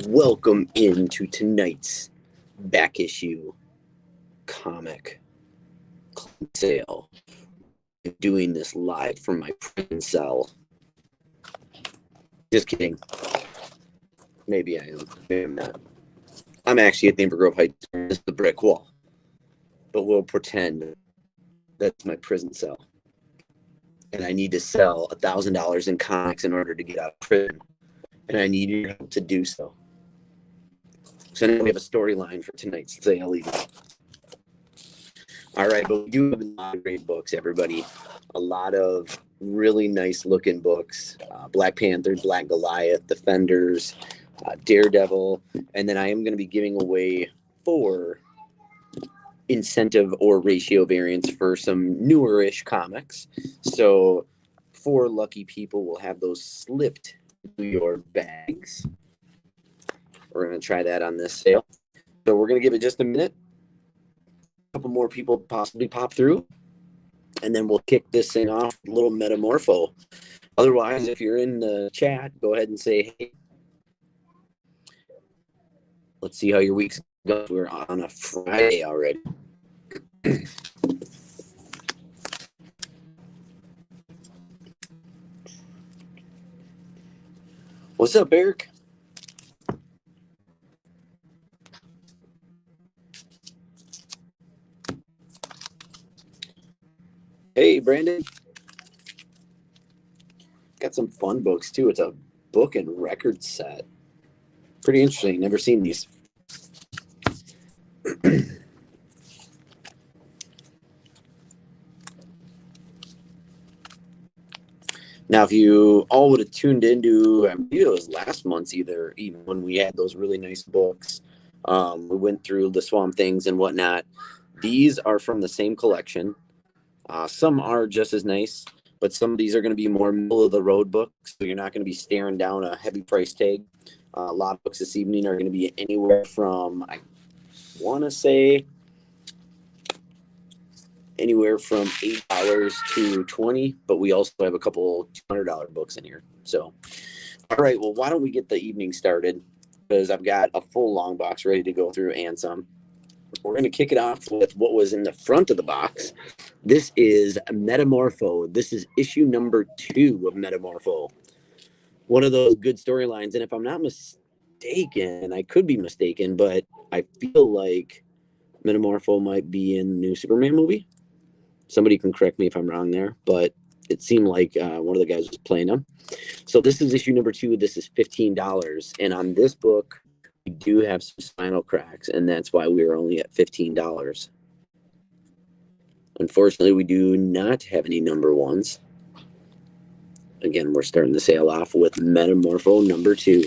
Welcome into tonight's back issue comic sale. I'm doing this live from my prison cell. Just kidding. Maybe I am. Maybe I'm not. I'm actually at the Amber Grove Heights. This is the brick wall. But we'll pretend that's my prison cell. And I need to sell $1,000 in comics in order to get out of prison. And I need your help to do so. So now we have a storyline for tonight's sale. All right, but we do have a lot of great books, everybody. A lot of really nice looking books. Black Panther, Black Goliath, Defenders, Daredevil. And then I am going to be giving away 4 incentive or ratio variants for some newer-ish comics. So 4 lucky people will have those slipped into your bags. We're going to try that on this sale. So we're going to give it just a minute. A couple more people possibly pop through. And then we'll kick this thing off with a little Metamorpho. Otherwise, if you're in the chat, go ahead and say, hey. Let's see how your week's going. We're on a Friday already. What's up, Eric? Hey, Brandon. Got some fun books, too. It's a book and record set. Pretty interesting. Never seen these. Now, if you all would have tuned into, I believe it was last month's even when we had those really nice books, we went through the Swamp Things and whatnot. These are from the same collection. Some are just as nice, but some of these are going to be more middle-of-the-road books, so you're not going to be staring down a heavy price tag. A lot of books this evening are going to be anywhere from, I want to say, anywhere from $8 to $20, but we also have a couple $200 books in here. So, all right, well, why don't we get the evening started? Because I've got a full long box ready to go through and some. We're going to kick it off with what was in the front of the box. This is Metamorpho. This is issue number 2 of Metamorpho. One of those good storylines, and if I'm not mistaken, I could be mistaken, but I feel like Metamorpho might be in the new Superman movie. Somebody can correct me if I'm wrong there, but it seemed like one of the guys was playing them. So this is issue number 2. This is $15. And on this book, we do have some spinal cracks, and that's why we are only at $15. Unfortunately, we do not have any number 1s. Again, we're starting the sale off with Metamorpho number 2.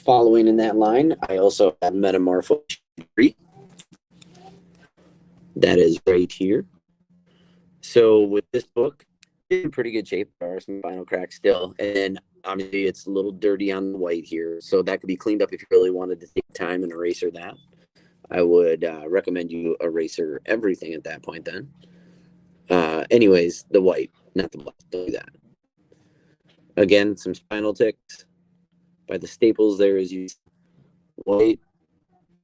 Following in that line, I also have Metamorpho 3. That is right here. So with this book, it's in pretty good shape. There are some final cracks still. And obviously it's a little dirty on the white here. So that could be cleaned up if you really wanted to take time and eraser that. I would recommend you eraser everything at that point then. Anyways, the white, not the black. Don't do that. Again, some spinal ticks. By the staples there is used white.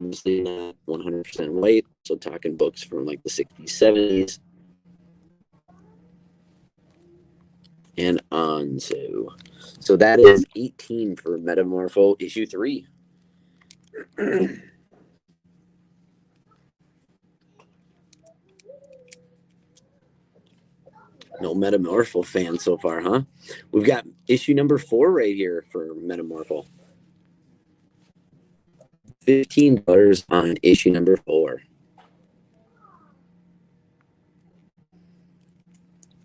Obviously not 100% white. So talking books from like the 60s, 70s. And on. So that is 18 for Metamorpho issue 3. No Metamorpho fans so far, huh? We've got issue number 4 right here for Metamorpho. $15 on issue number 4.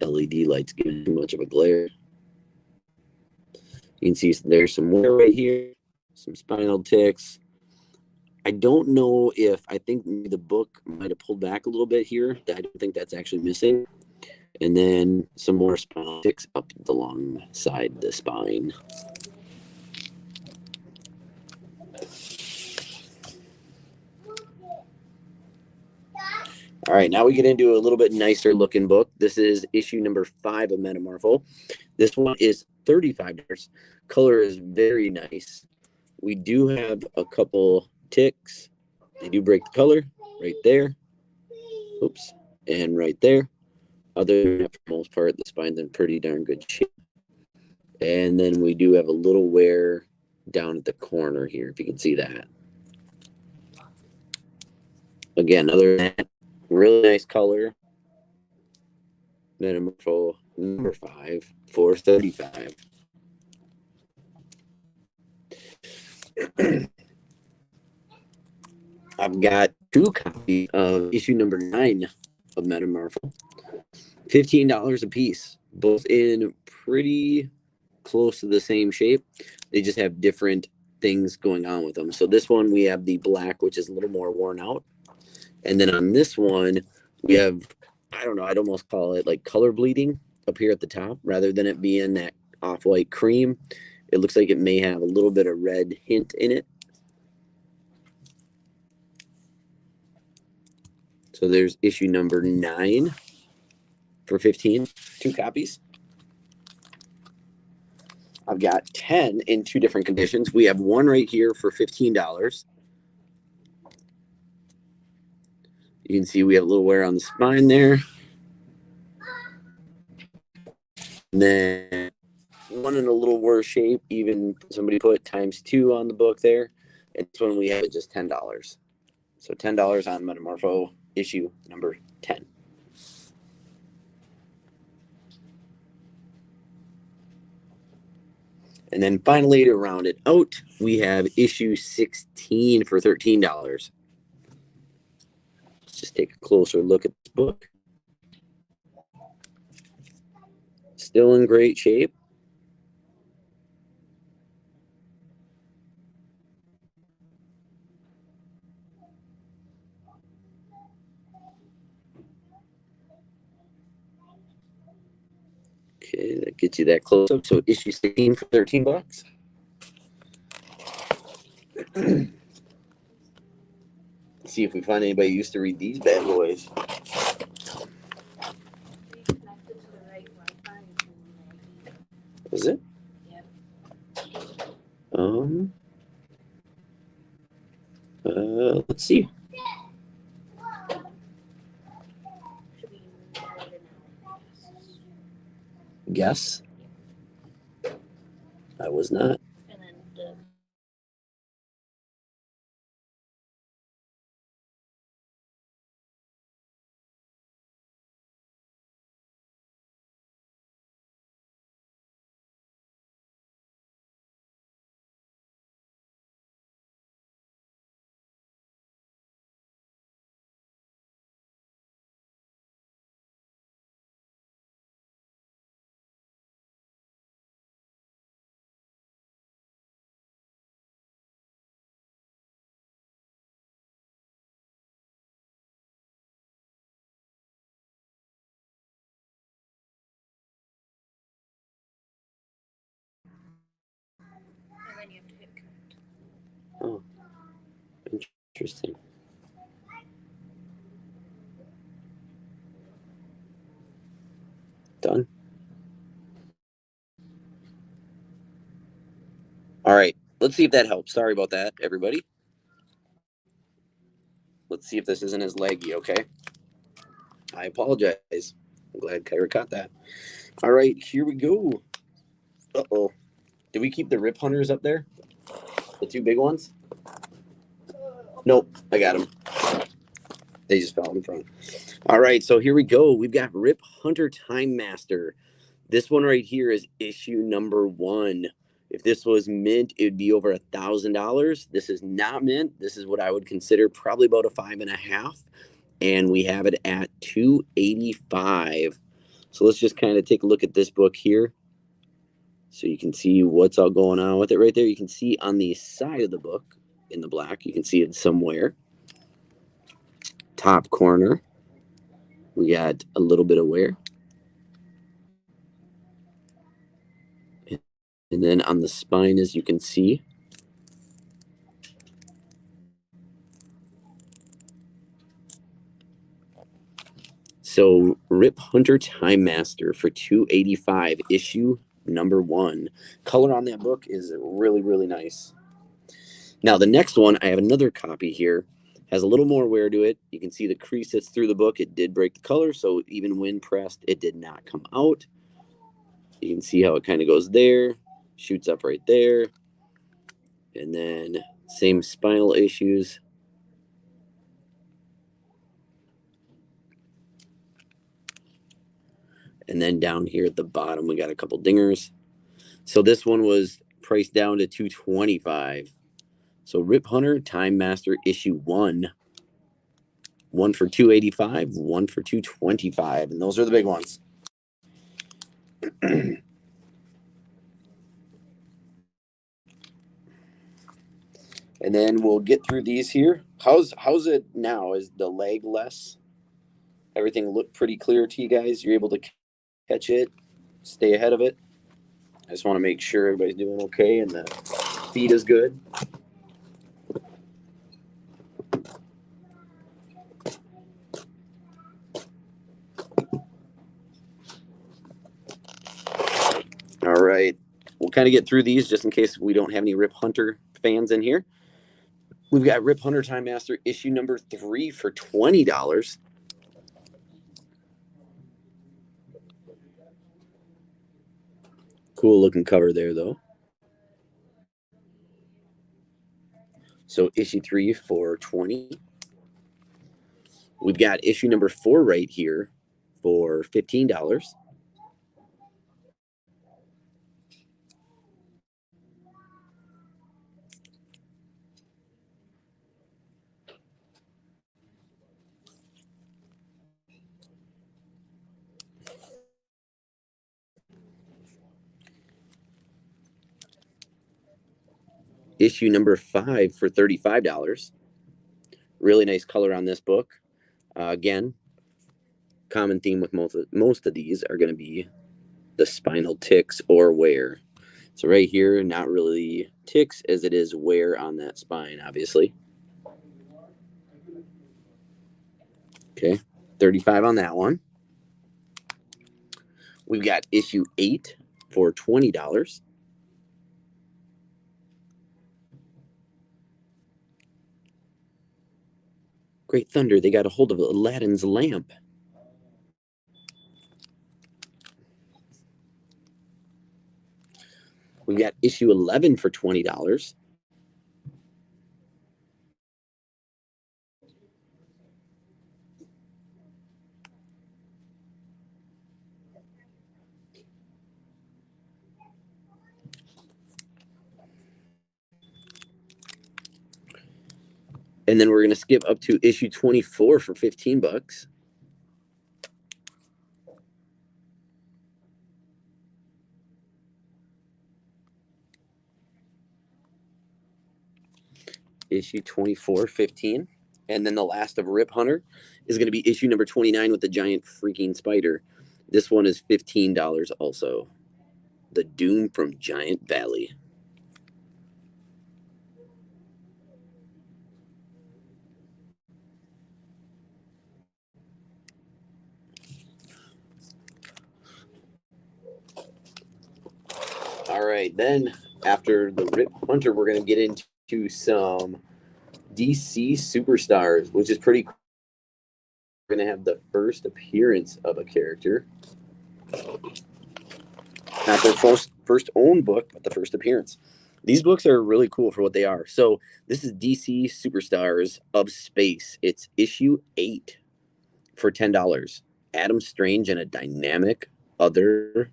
LED lights giving too much of a glare. You can see there's some wear right here, some spinal ticks. I don't know if, I think the book might have pulled back a little bit here. I don't think that's actually missing. And then some more spinal ticks up alongside the spine. right, now we get into a little bit nicer looking book. This is issue number 5 of Metamorpho. This one is $35. Color is very nice. We do have a couple ticks. They do break the color right there. Oops. And right there. Other than that, for the most part, the spine's in pretty darn good shape. And then we do have a little wear down at the corner here, if you can see that. Again, other than that, really nice color. Metamorpho number 5 for $35. I've got 2 copies of issue number 9 of Metamorpho. $15 a piece, both in pretty close to the same shape. They just have different things going on with them. So this one we have the black, which is a little more worn out. And then on this one, we have, I don't know, I'd almost call it like color bleeding up here at the top, rather than it being that off-white cream. It looks like it may have a little bit of red hint in it. So there's issue number 9 for 15, 2 copies. I've got 10 in 2 different conditions. We have one right here for $15. You can see we have a little wear on the spine there. And then one in a little worse shape, even somebody put ×2 on the book there. And this one we have at just $10. So $10 on Metamorpho issue number 10. And then finally, to round it out, we have issue 16 for $13. Let's just take a closer look at this book. Still in great shape. Okay, that gets you that close up. So issue 16 for $13. See if we find anybody who used to read these bad boys. Is it? Yeah. Let's see. Guess. I was not. And then the and then you have to hit correct. Oh, interesting. Done. All right. Let's see if that helps. Sorry about that, everybody. Let's see if this isn't as laggy, okay? I apologize. I'm glad Kyra caught that. All right, here we go. Uh-oh. Did we keep the Rip Hunters up there? The 2 big ones? Nope, I got them. They just fell in front. All right, so here we go. We've got Rip Hunter Time Master. This one right here is issue number 1. If this was mint, it would be over $1,000. This is not mint. This is what I would consider probably about a 5.5. And we have it at $285. So let's just kind of take a look at this book here. So you can see what's all going on with it right there. You can see on the side of the book in the black, you can see it somewhere. Top corner, we got a little bit of wear. And then on the spine, as you can see, So Rip Hunter Time Master for $285, issue number 1. Color on that book is really, really nice. Now the next one, I have another copy here. Has a little more wear to it. You can see the crease that's through the book. It did break the color, so even when pressed, it did not come out. You can see how it kind of goes there, shoots up right there. And then same spinal issues. And then down here at the bottom, we got a couple dingers. So this one was priced down to $225. So Rip Hunter Time Master issue 1. One for $285, one for $225. And those are the big ones. And then we'll get through these here. How's it now? Is the lag less? Everything look pretty clear to you guys? You're able to catch it, stay ahead of it? I just want to make sure everybody's doing okay and the feed is good. All right. We'll kind of get through these just in case we don't have any Rip Hunter fans in here. We've got Rip Hunter Time Master issue number 3 for $20. Cool looking cover there, though. So issue 3 for $20. We've got issue number 4 right here for $15. Issue number 5 for $35. Really nice color on this book. Again, common theme with most of these are going to be the spinal ticks or wear. So right here, not really ticks as it is wear on that spine, obviously. Okay, 35 on that one. We've got issue 8 for $20. Great thunder, they got a hold of Aladdin's lamp. We've got issue 11 for $20. And then we're going to skip up to issue 24 for $15. Issue 24, 15. And then the last of Rip Hunter is going to be issue number 29 with the giant freaking spider. This one is $15 also. The Doom from Giant Valley. All right, then after the Rip Hunter, we're going to get into some DC Superstars, which is pretty cool. We're going to have the first appearance of a character. Not their first own book, but the first appearance. These books are really cool for what they are. So this is DC Superstars of Space. It's issue 8 for $10. Adam Strange and a dynamic other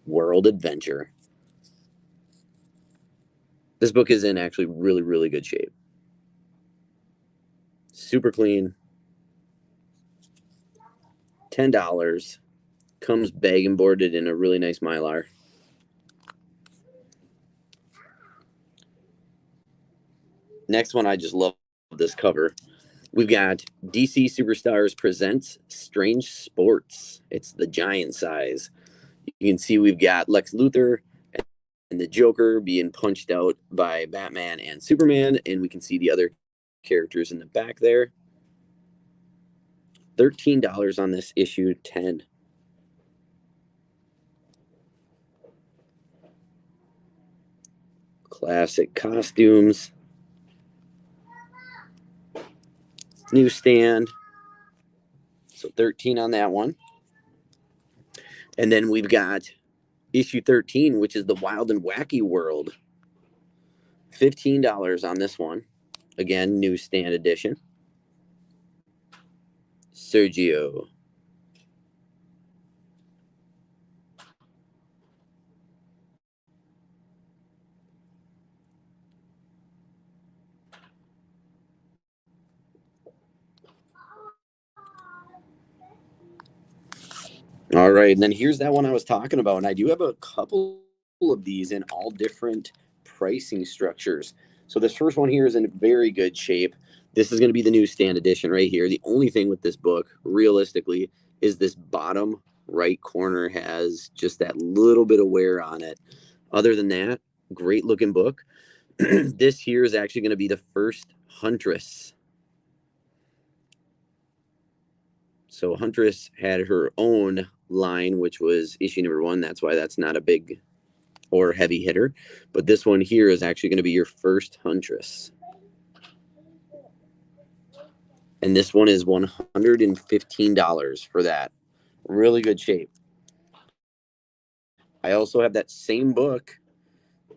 world adventure. This book is in actually really, really good shape. Super clean. $10. Comes bag and boarded in a really nice Mylar. Next one, I just love this cover. We've got DC Superstars presents Strange Sports. It's the giant size. You can see we've got Lex Luthor and the Joker being punched out by Batman and Superman, and we can see the other characters in the back there. $13 on this issue 10. Classic costumes. Newsstand. So 13 on that one. And then we've got issue 13, which is the Wild and Wacky World. $15 on this one. Again, newsstand edition. Sergio. All right, and then here's that one I was talking about, and I do have a couple of these in all different pricing structures. So this first one here is in very good shape. This is going to be the newsstand edition right here. The only thing with this book, realistically, is this bottom right corner has just that little bit of wear on it. Other than that, great looking book. This here is actually going to be the first Huntress. So Huntress had her own line, which was issue number 1. That's why that's not a big or heavy hitter. But this one here is actually going to be your first Huntress. And this one is $115 for that. Really good shape. I also have that same book.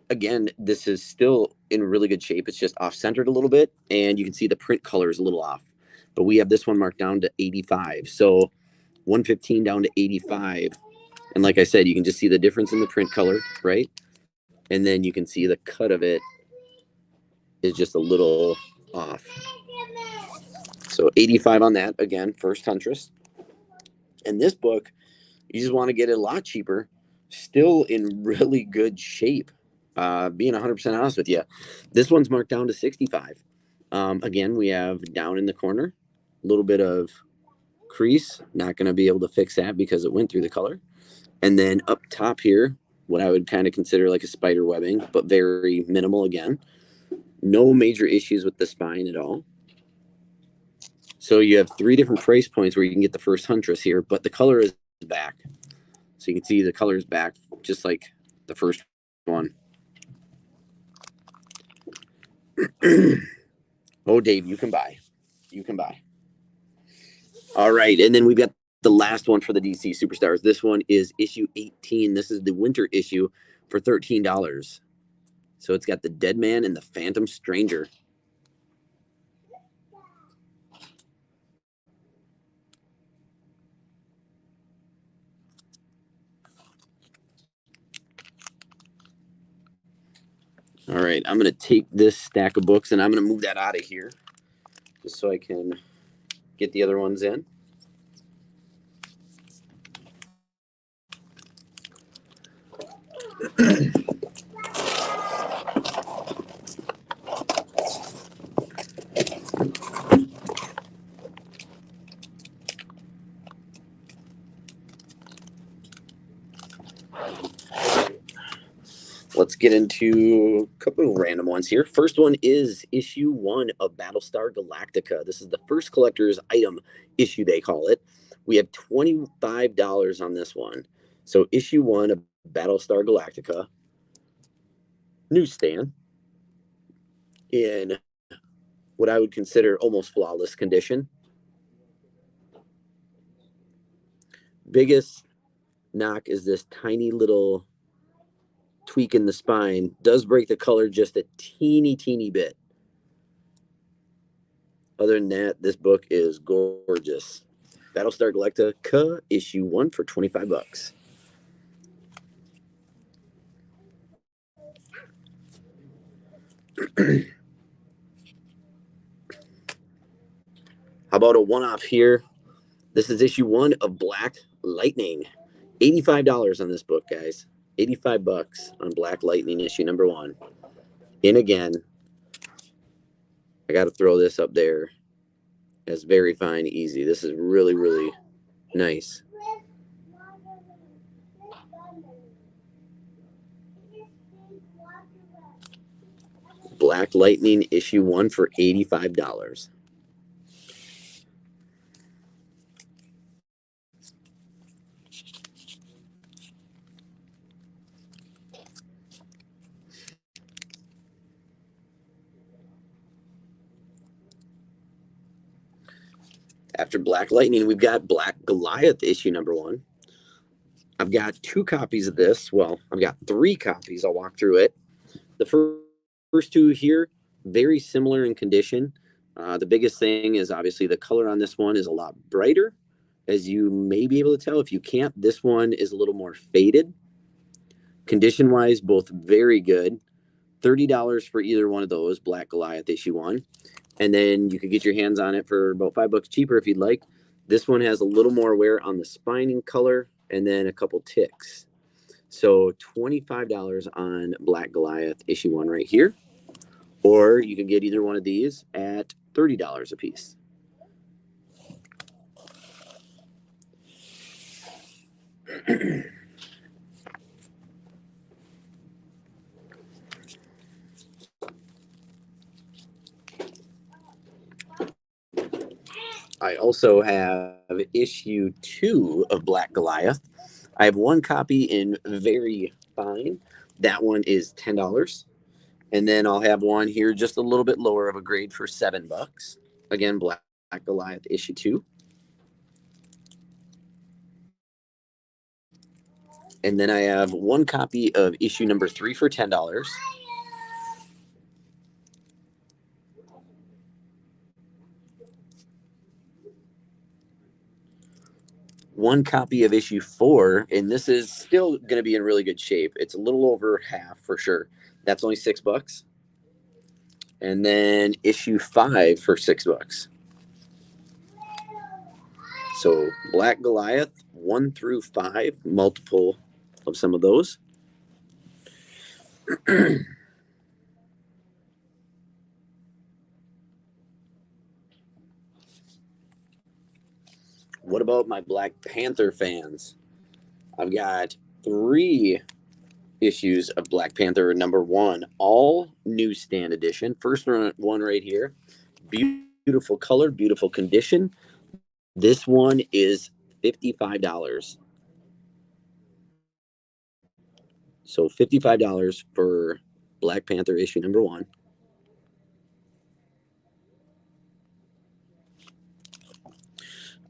Again, this is still in really good shape. It's just off-centered a little bit, and you can see the print color is a little off. But we have this one marked down to 85. So 115 down to 85. And like I said, you can just see the difference in the print color, right? And then you can see the cut of it is just a little off. So 85 on that, again, first Huntress. And this book, you just want to get it a lot cheaper, still in really good shape. Being 100% honest with you, this one's marked down to 65. Again, we have down in the corner, a little bit of crease. Not going to be able to fix that because it went through the color. And then up top here, what I would kind of consider like a spider webbing, but very minimal again. No major issues with the spine at all. So you have 3 different price points where you can get the first Huntress here, but the color is back. So you can see the color is back just like the first one. Oh, Dave, you can buy. You can buy. All right, and then we've got the last one for the DC Superstars. This one is issue 18. This is the winter issue for $13. So it's got the Dead Man and the Phantom Stranger. All right, I'm going to take this stack of books and I'm going to move that out of here just so I can get the other ones in. Let's get into a couple of random ones here. First one is issue 1 of Battlestar Galactica. This is the first collector's item issue, they call it. We have $25 on this one. So issue 1 of Battlestar Galactica, newsstand, in what I would consider almost flawless condition. Biggest knock is this tiny little tweak in the spine. Does break the color just a teeny bit. Other than that, this book is gorgeous. Battlestar Galactica issue 1 for $25. How about a one-off here? This is issue 1 of Black Lightning. $85 on this book, guys. $85 on Black Lightning issue number 1. And again, I got to throw this up there as very fine, easy. This is really nice. Black Lightning issue 1 for $85. After Black Lightning, we've got Black Goliath issue number 1. I've got 2 copies of this. Well, I've got 3 copies. I'll walk through it. The first 2 here, very similar in condition. The biggest thing is obviously the color on this one is a lot brighter. As you may be able to tell, if you can't, this one is a little more faded. Condition-wise, both very good. $30 for either one of those, Black Goliath issue 1. And then you could get your hands on it for about $5 cheaper if you'd like. This one has a little more wear on the spining color and then a couple ticks. So $25 on Black Goliath issue 1 right here. Or you can get either one of these at $30 a piece. I also have issue 2 of Black Goliath. I have 1 copy in very fine. That one is $10. And then I'll have one here just a little bit lower of a grade for $7. Again, Black Goliath issue 2. And then I have 1 copy of issue number 3 for $10. One copy of issue 4, and this is still going to be in really good shape. It's a little over half for sure. That's only $6. And then issue 5 for $6. So Black Goliath 1 through 5, multiple of some of those. What about my Black Panther fans? I've got 3 issues of Black Panther number 1, all newsstand edition. First one right here. Beautiful color, beautiful condition. This one is $55. So $55 for Black Panther issue number 1.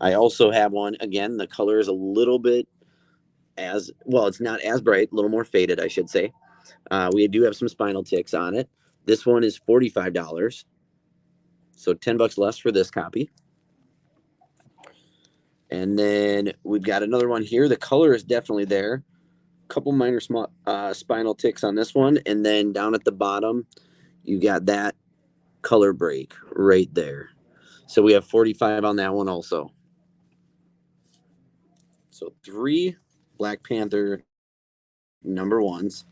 I also have one, again, the color is a little bit as, well, it's not as bright, a little more faded, I should say. We do have some spinal ticks on it. This one is $45. So $10 less for this copy. And then we've got another one here. The color is definitely there. A couple minor small spinal ticks on this one. And then down at the bottom, you got that color break right there. So we have 45 on that one also. So 3 Black Panther number 1s.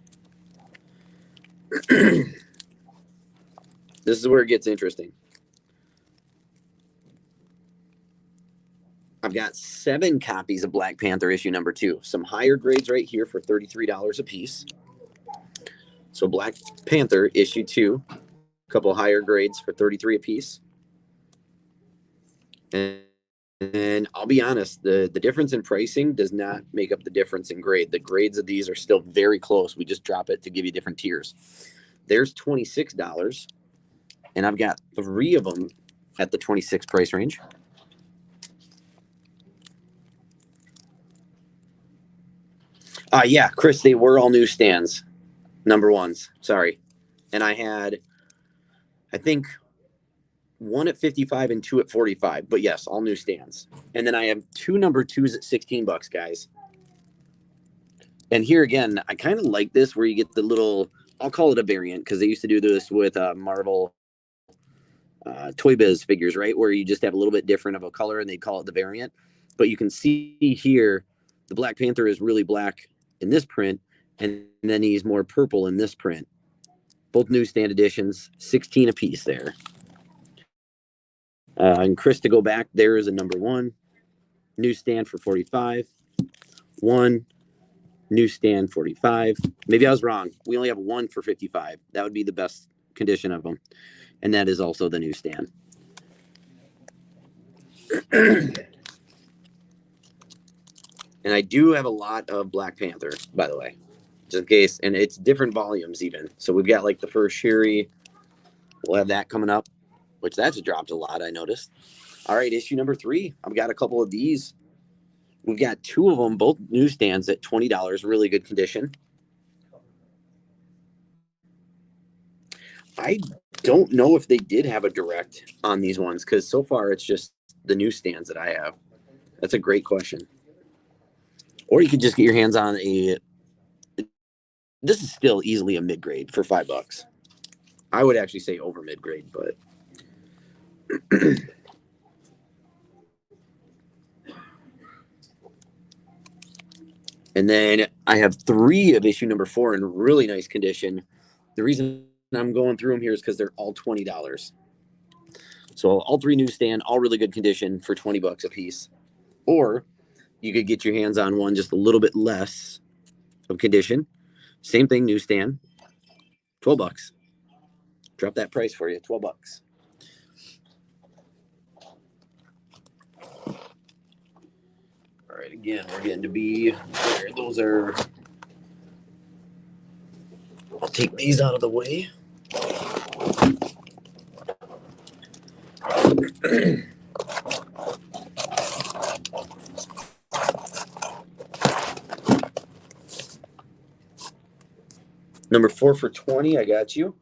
This is where it gets interesting. I've got 7 copies of Black Panther issue number 2. Some higher grades right here for $33 a piece. So Black Panther issue 2, a couple higher grades for $33 a piece. And I'll be honest, the difference in pricing does not make up the difference in grade. The grades of these are still very close. We just drop it to give you different tiers. There's $26, and I've got 3 of them at the $26 price range. Yeah, Chris, they were all newsstands, number 1s. Sorry. And I had, I think, 1 at 55 and 2 at 45. But yes, all newsstands. And then I have 2 number 2s at $16, guys. And here again, I kind of like this where you get the little, I'll call it a variant, because they used to do this with Marvel Toy Biz figures, right? Where you just have a little bit different of a color and they call it the variant. But you can see here, the Black Panther is really black in this print, and then he's more purple in this print. Both newsstand editions, 16 a piece there. And Chris, to go back, there is a number 1 newsstand for 45. 1 newsstand 45. Maybe I was wrong. We only have 1 for 55. That would be the best condition of them. And that is also the newsstand. And I do have a lot of Black Panther, by the way, just in case. And it's different volumes even. So we've got like the first Shuri. We'll have that coming up, which that's dropped a lot, I noticed. All right, issue number 3. I've got a couple of these. We've got 2 of them, both newsstands at $20, really good condition. I don't know if they did have a direct on these ones because so far it's just the newsstands that I have. That's a great question. Or you could just get your hands on a. This is still easily a mid grade for $5. I would actually say over mid grade, but. And then I have 3 of issue number 4 in really nice condition. The reason I'm going through them here is because they're all $20. So all 3 newsstand, all really good condition for $20 a piece. Or you could get your hands on one just a little bit less of condition. Same thing, newsstand, $12. Drop that price for you, $12. All right, again, we're getting to be where those are. I'll take these out of the way. Number 4 for 20, I got you.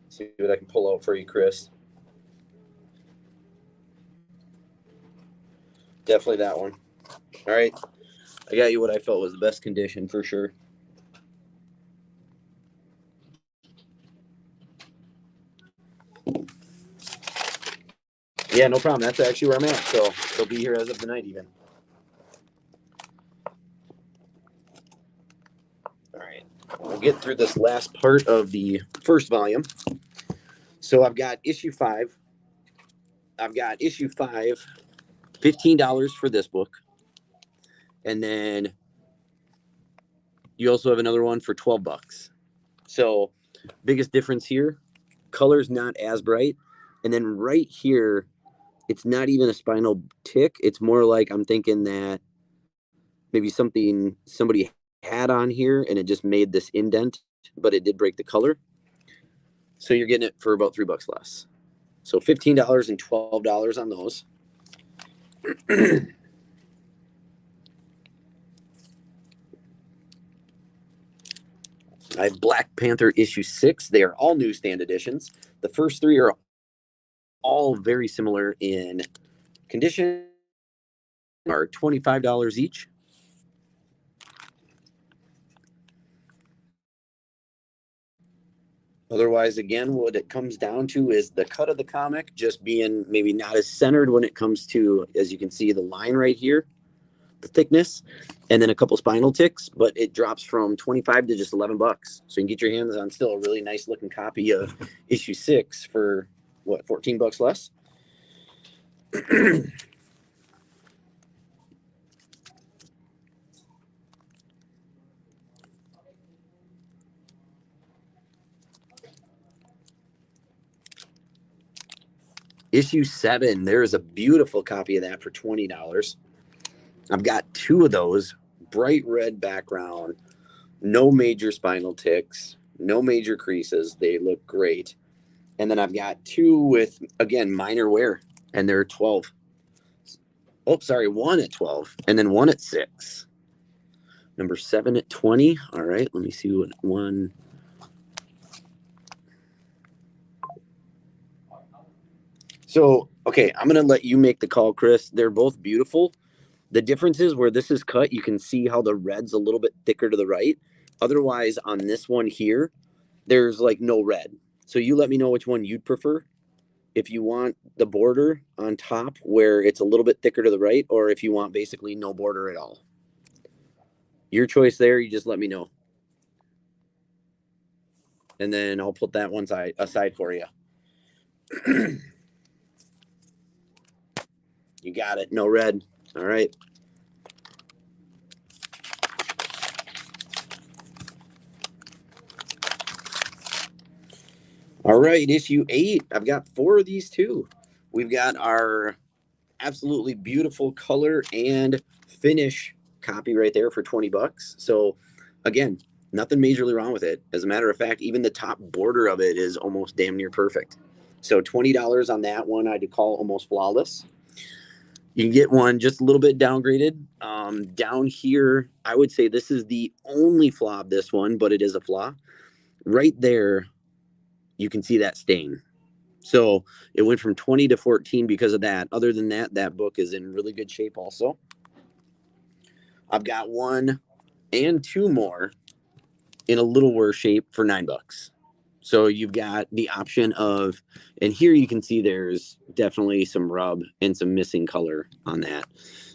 See what I can pull out for you, Chris. Definitely that one. All right. I got you what I felt was the best condition for sure. Yeah, no problem. That's actually where I'm at. So they'll be here as of tonight even. All right. We'll get through this last part of the first volume. So I've got issue 5. $15 for this book. And then you also have another one for $12. So biggest difference here, color's not as bright. And then right here, it's not even a spinal tick. It's more like I'm thinking that maybe somebody had on here and it just made this indent, but it did break the color. So you're getting it for about $3 less. So $15 and $12 on those. I have Black Panther issue 6. They are all newsstand editions. The first 3 are all very similar in condition, are $25 each. Otherwise, again, what it comes down to is the cut of the comic just being maybe not as centered when it comes to, as you can see, the line right here, the thickness, and then a couple spinal ticks, but it drops from 25 to just $11. So you can get your hands on still a really nice looking copy of issue 6 for what, $14 less? Issue 7, there is a beautiful copy of that for $20. I've got 2 of those, bright red background, no major spinal ticks, no major creases. They look great. And then I've got 2 with, again, minor wear, and they're 12. Oh, sorry, 1 at 12, and then 1 at 6. Number 7 at 20. All right, let me see what one. So, okay, I'm going to let you make the call, Chris. They're both beautiful. The difference is where this is cut, you can see how the red's a little bit thicker to the right. Otherwise, on this one here, there's like no red. So you let me know which one you'd prefer. If you want the border on top where it's a little bit thicker to the right, or if you want basically no border at all. Your choice there, you just let me know. And then I'll put that one aside for you. You got it. No red. All right. All right, issue 8. I've got 4 of these too. We've got our absolutely beautiful color and finish copy right there for $20. So again, nothing majorly wrong with it. As a matter of fact, even the top border of it is almost damn near perfect. So $20 on that one I'd call almost flawless. You can get one just a little bit downgraded. Down here, I would say this is the only flaw of this one, but it is a flaw. Right there, you can see that stain. So it went from 20 to 14 because of that. Other than that, that book is in really good shape also. I've got one and two more in a little worse shape for $9. So you've got the option of, and here you can see there's definitely some rub and some missing color on that.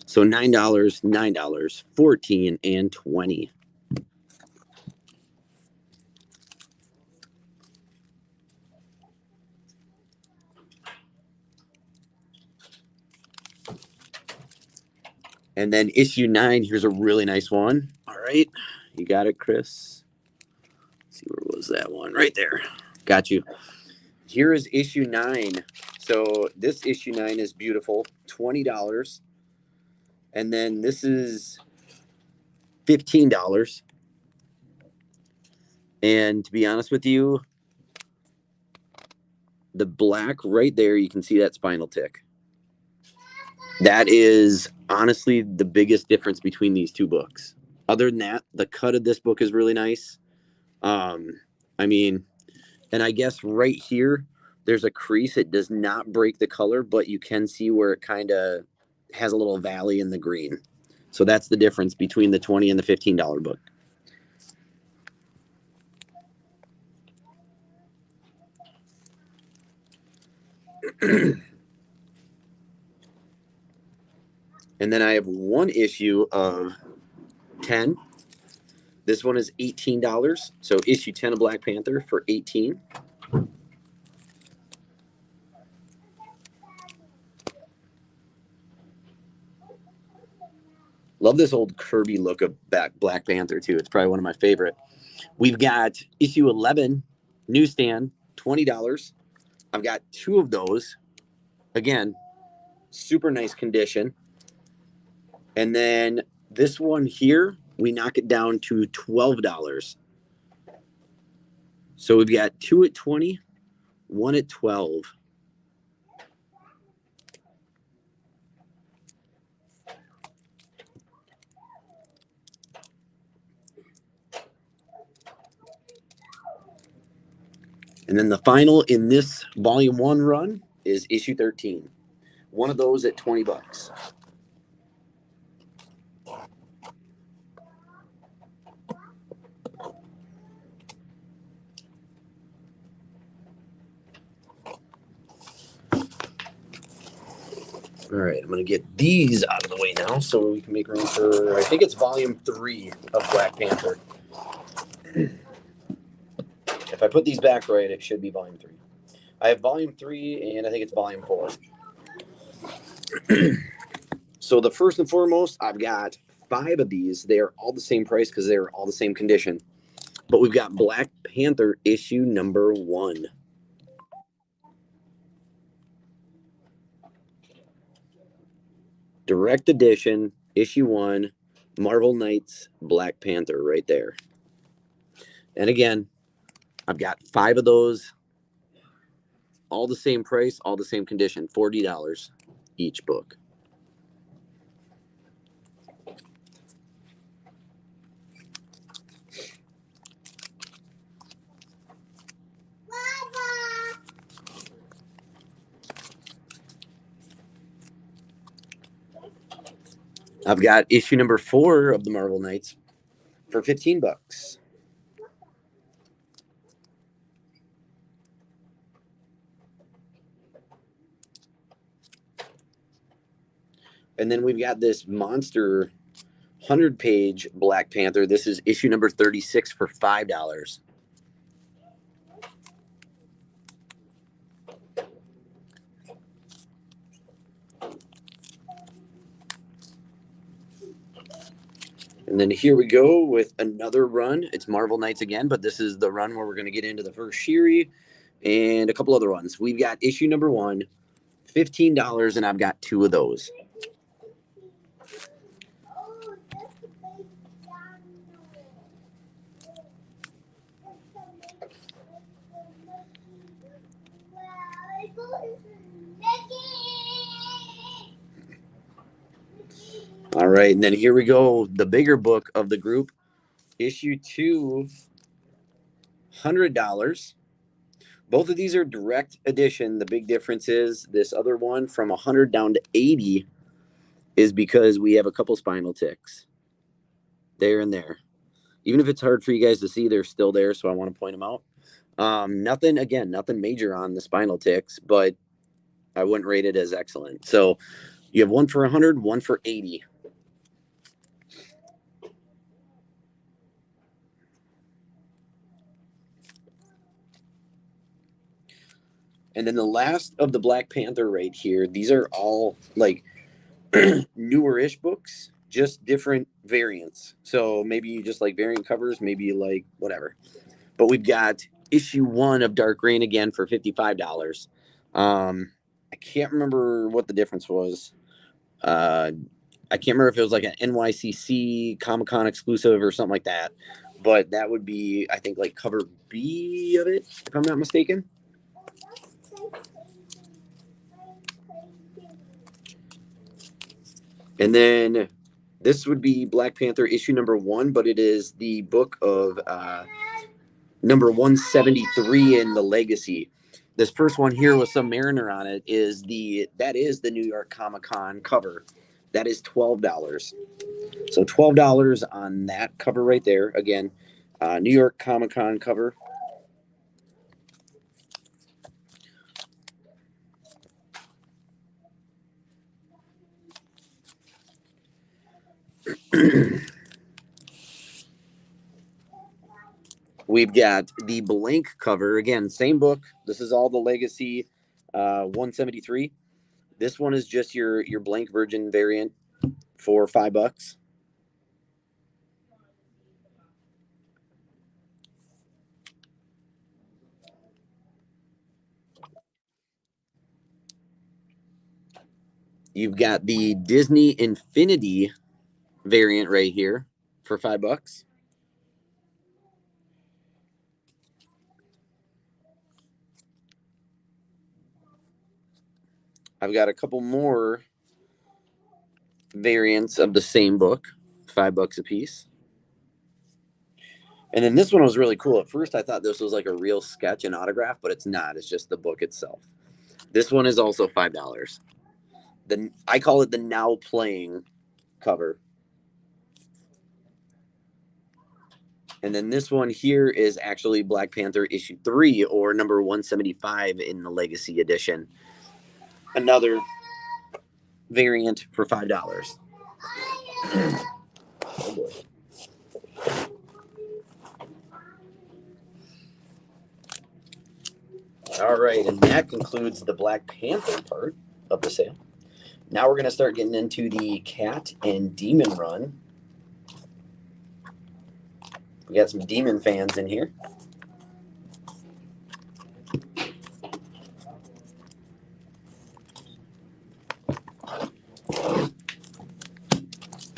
So $9, $9, 14, and 20. And then issue 9, here's a really nice one. All right. You got it, Chris. Let's see, where was that one? Right there. Got you. Here is issue 9. So this issue 9 is beautiful. $20. And then this is $15. And to be honest with you, the black right there, you can see that spinal tick. That is honestly the biggest difference between these two books. Other than that, the cut of this book is really nice. I mean, and I guess right here, there's a crease. It does not break the color, but you can see where it kind of has a little valley in the green. So that's the difference between the $20 and the $15 book. And then I have one issue of 10. This one is $18. So issue 10 of Black Panther for 18. Love this old Kirby look of Black Panther too. It's probably one of my favorite. We've got issue 11, newsstand, $20. I've got two of those. Again, super nice condition. And then this one here, we knock it down to $12. So we've got two at 20, one at 12. And then the final in this volume 1 run is issue 13. One of those at $20. All right, I'm going to get these out of the way now so we can make room for, I think it's volume 3 of Black Panther. If I put these back right, it should be volume 3. I have volume 3 and I think it's volume 4. So the first and foremost, I've got 5 of these. They are all the same price because they're all the same condition. But we've got Black Panther issue number 1. Direct edition, issue 1, Marvel Knights, Black Panther right there. And again, I've got 5 of those, all the same price, all the same condition, $40 each book. I've got issue number 4 of the Marvel Knights for $15. And then we've got this monster 100-page Black Panther. This is issue number 36 for $5. And then here we go with another run. It's Marvel Knights again, but this is the run where we're going to get into the first Shiri and a couple other ones. We've got issue number 1, $15, and I've got 2 of those. All right, and then here we go. The bigger book of the group, issue 2, $100. Both of these are direct edition. The big difference is this other one from 100 down to 80 is because we have a couple spinal ticks there and there. Even if it's hard for you guys to see, they're still there, so I want to point them out. Nothing major on the spinal ticks, but I wouldn't rate it as excellent. So you have one for 100, one for 80. And then the last of the Black Panther right here, these are all like newer-ish books, just different variants. So maybe you just like variant covers, maybe you like whatever. But we've got issue 1 of Dark Reign again for $55. I can't remember what the difference was. I can't remember if it was like an NYCC Comic-Con exclusive or something like that. But that would be, I think, like cover B of it, if I'm not mistaken. And then this would be Black Panther issue number 1, but it is the book of number 173 in the Legacy. This first one here with some Mariner on it is the New York Comic-Con cover. That is $12. So $12 on that cover right there. Again, New York Comic-Con cover. We've got the blank cover. Again, same book. This is all the Legacy 173. This one is just your blank virgin variant for $5. You've got the Disney Infinity variant right here for $5. I've got a couple more variants of the same book, $5 a piece. And then this one was really cool. At first, I thought this was like a real sketch and autograph, but it's not. It's just the book itself. This one is also $5. I call it the Now Playing cover. And then this one here is actually Black Panther issue 3 or number 175 in the Legacy edition. Another variant for $5. Oh boy. All right, and that concludes the Black Panther part of the sale. Now we're going to start getting into the Cat and Demon run. We got some Demon fans in here.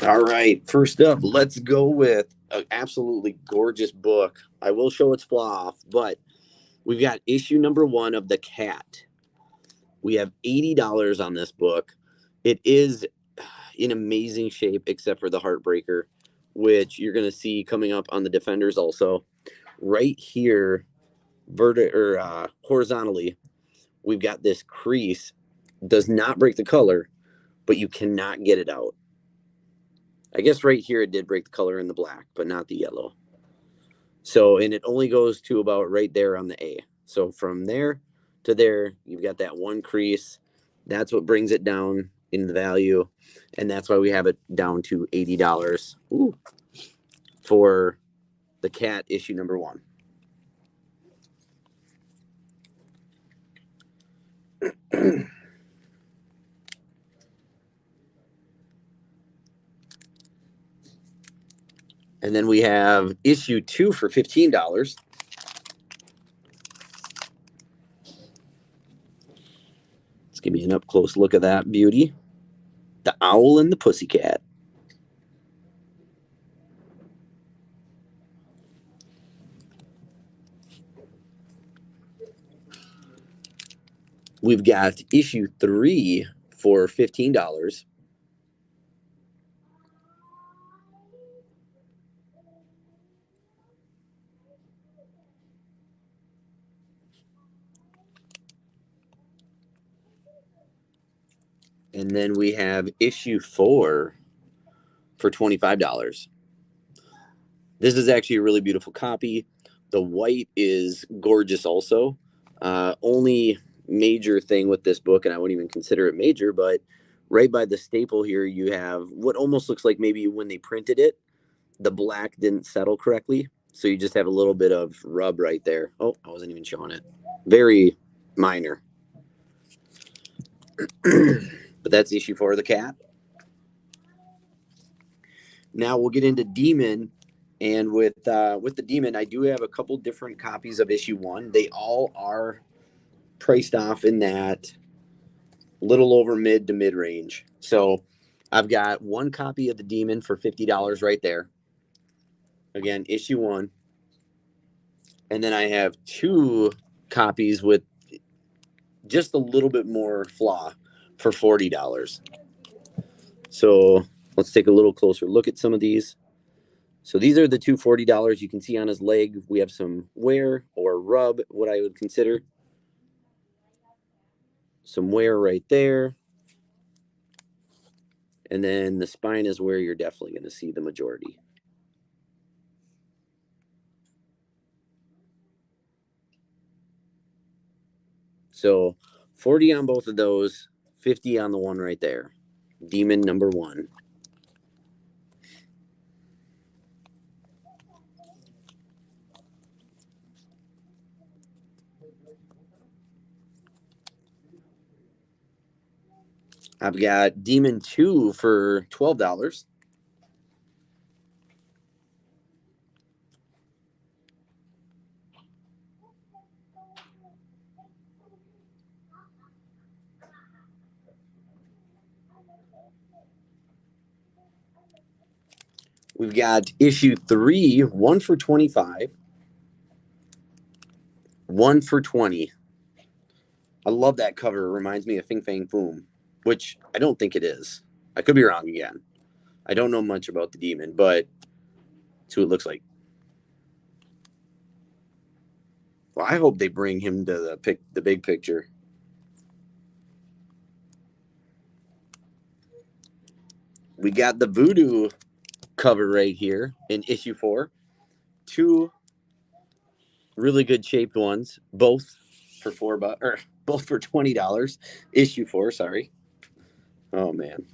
All right, first up, let's go with an absolutely gorgeous book. I will show its flaw off, but we've got issue number 1 of The Cat. We have $80 on this book. It is in amazing shape, except for the Heartbreaker, which you're going to see coming up on the Defenders also. Right here, horizontally, we've got this crease. Does not break the color, but you cannot get it out. I guess right here it did break the color in the black, but not the yellow. So, and it only goes to about right there on the A. So from there to there, you've got that one crease. That's what brings it down in the value. And that's why we have it down to $80 for the Cat issue number 1. And then we have issue 2 for $15. Let's give me an up close look at that beauty. The Owl and the Pussycat. We've got issue 3 for $15. And then we have issue 4 for $25. This is actually a really beautiful copy. The white is gorgeous also. Only major thing with this book, and I wouldn't even consider it major, but right by the staple here, you have what almost looks like maybe when they printed it, the black didn't settle correctly. So you just have a little bit of rub right there. Oh, I wasn't even showing it. Very minor. But that's issue 4 of the cat. Now we'll get into Demon. And with the Demon, I do have a couple different copies of issue 1. They all are priced off in that little over mid to mid range. So I've got one copy of the Demon for $50 right there. Again, issue 1. And then I have 2 copies with just a little bit more flaw for $40. So let's take a little closer look at some of these. So these are the two $40. You can see on his leg, we have some wear or rub, what I would consider. Some wear right there. And then the spine is where you're definitely going to see the majority. So 40 on both of those, 50 on the one right there. Demon number 1. I've got Demon 2 for $12. We've got issue 3, 1 for 25, 1 for 20. I love that cover. It reminds me of Fing Fang Foom, which I don't think it is. I could be wrong again. I don't know much about the Demon, but that's who it looks like. Well, I hope they bring him to the big picture. We got the Voodoo cover right here in issue 4. 2 really good shaped ones, both for $4 or both for $20. Issue 4, sorry. Oh man.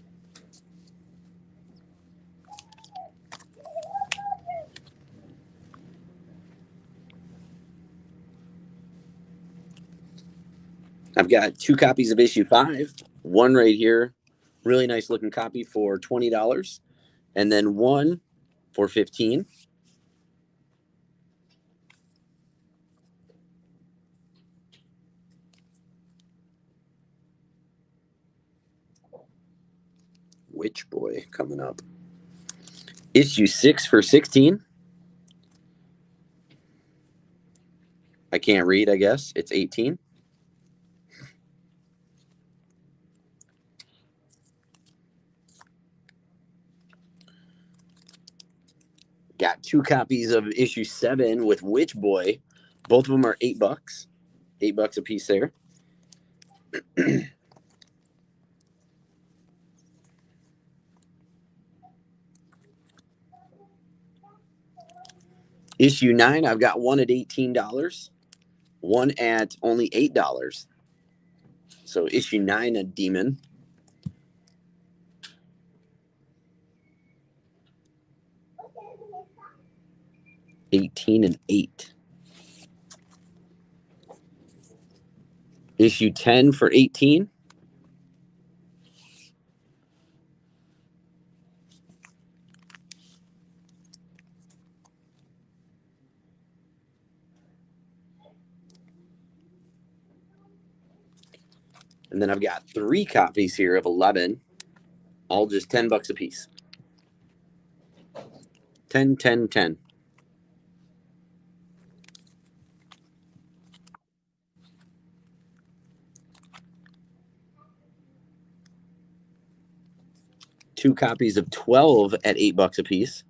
I've got 2 copies of issue 5. One right here, really nice looking copy for $20, and then one for $15. Witch Boy coming up. Issue 6 for $16. I can't read, I guess. It's 18. Got 2 copies of issue 7 with Witch Boy. Both of them are $8. $8 a piece there. Issue 9, I've got one at $18, one at only $8. So issue 9, a Demon. $18 and $8. Issue 10 for $18. And then I've got 3 copies here of 11, all just $10 a piece. 10, 10, 10. 2 copies of 12 at $8 a piece.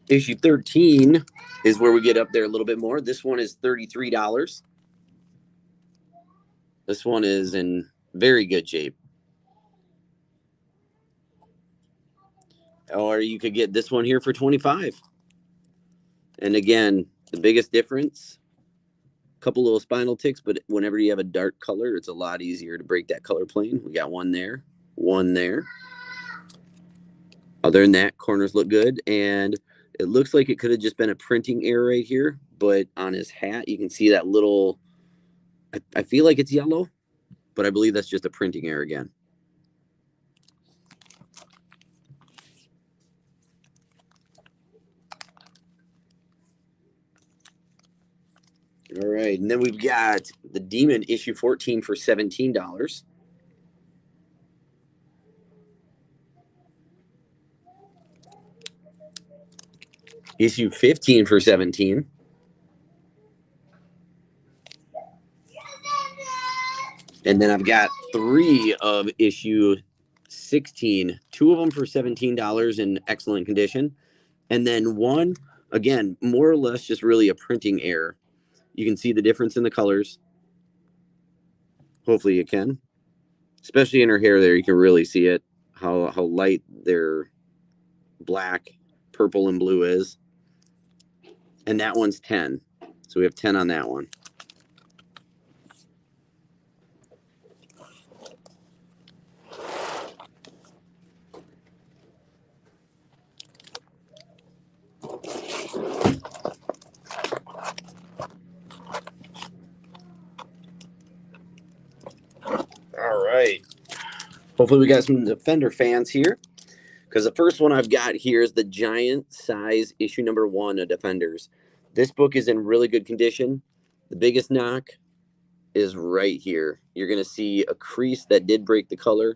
Issue 13 is where we get up there a little bit more. This one is $33. This one is in very good shape. Or you could get this one here for $25. And again, the biggest difference, a couple little spinal ticks, but whenever you have a dark color, it's a lot easier to break that color plane. We got one there, one there. Other than that, corners look good. And it looks like it could have just been a printing error right here, but on his hat, you can see that little, I feel like it's yellow, but I believe that's just a printing error again. All right, and then we've got the Demon issue 14 for $17. Issue 15 for $17. And then I've got 3 of issue 16, 2 of them for $17 in excellent condition. And then one, again, more or less just really a printing error. You can see the difference in the colors. Hopefully you can. Especially in her hair there, you can really see it, how light their black, purple, and blue is. And that one's 10. So we have 10 on that one. All right. Hopefully we got some Defender fans here, because the first one I've got here is the giant size issue number 1 of Defenders. This book is in really good condition. The biggest knock is right here. You're going to see a crease that did break the color,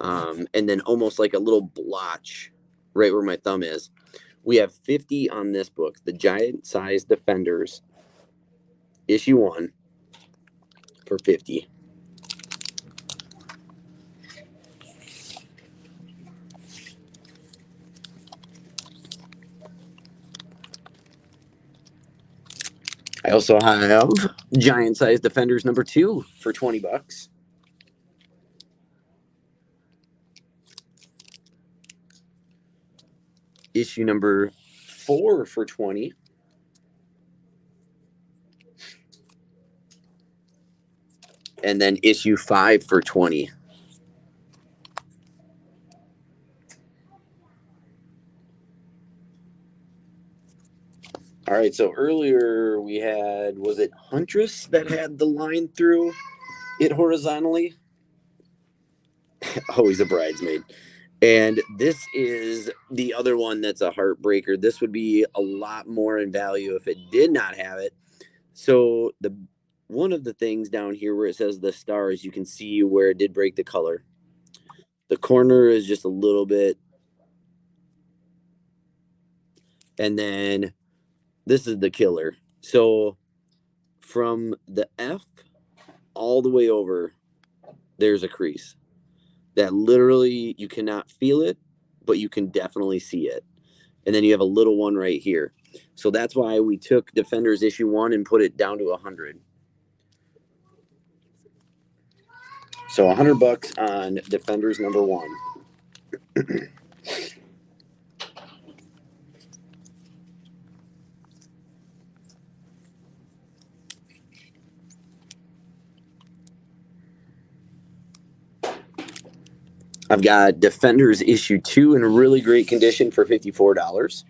and then almost like a little blotch right where my thumb is. We have 50 on this book, the giant size Defenders, issue 1 for 50. I also have giant size Defenders number 2 for $20. Issue number 4 for $20. And then issue 5 for $20. All right, so earlier we had, was it Huntress that had the line through it horizontally? Oh, he's a bridesmaid. And this is the other one that's a heartbreaker. This would be a lot more in value if it did not have it. So one of the things down here where it says the stars, you can see where it did break the color. The corner is just a little bit. And then this is the killer. So from the F all the way over, there's a crease that literally you cannot feel it, but you can definitely see it. And then you have a little one right here. So that's why we took Defenders issue 1 and put it down to 100. So $100 on Defenders number 1. I've got Defenders issue 2 in really great condition for $54.